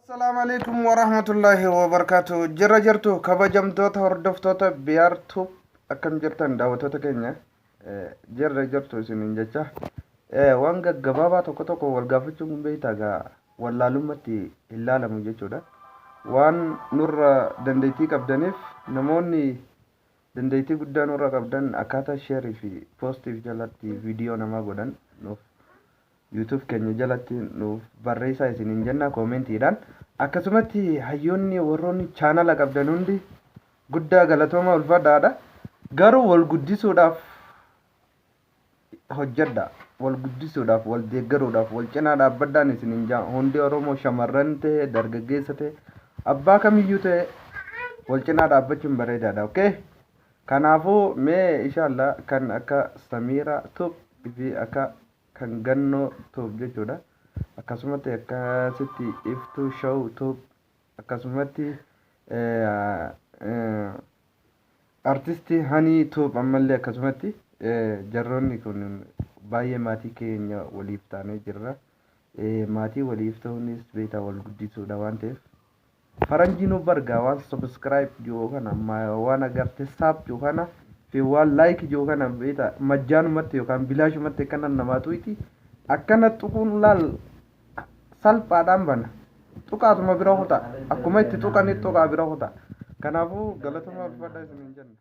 السلام عليكم ورحمة الله وبركاته. جرجرتو كبجمتوتا هردفتوتا بيارتو أكم جرتان داوتوتا كينيا جرجرتو سننجتا وانغا غبابا توكو توكو والغافتشو مبيتا ولا لمتي إلا لمجيشو دا وان نور دنديتي كبدانيف نموني دنديتي قد نور كبدان أكاتا شيري في بوستيف جالاتي فيديو نما قدان نوف YouTube keenya jalatti nuuf barreessaa isiniin jenna koomentiidhaan akkasumatti hayyoonni warroonni chaanala qabdan hundi guddaa galatooma ulfaadhaadha garuu wal guddisuudhaaf hojjedha wal guddisuudhaaf wal deeggaruudhaaf wal cinaa dhaabbadhaan isiniin jaa hundi Oromoo shamarran ta'e dargaggeessa ta'e abbaa kamiyyuu ta'e wal cinaa dhaabbachuun bareedaadha okay kanaafuu mee inshallah kan akka Samiira Tub fi akka kan gannoo Tub jechuudha akkasumatti akkasitti Iftuu Show Tub akkasumatti artistii Hani Tub ammallee akkasumatti jarroonni kun baay'ee maatii keenya waliif taanee jirra maatii waliif ta'uunis beekaa wal guddisuudha waan ta'eef faranjii nu bargaa waan subscribe yookaan waan agartee saab yookaan fi waan like yookaan beeta majjaanumatti yookaan bilaashumatti kana namaatu iti akkana tuquun laal salphaadhaan bana tuqaatuma bira hota akkuma itti tuqanii tuqaa bira hota kanaafuu galatuma ulfaadhaa isiniin jenna.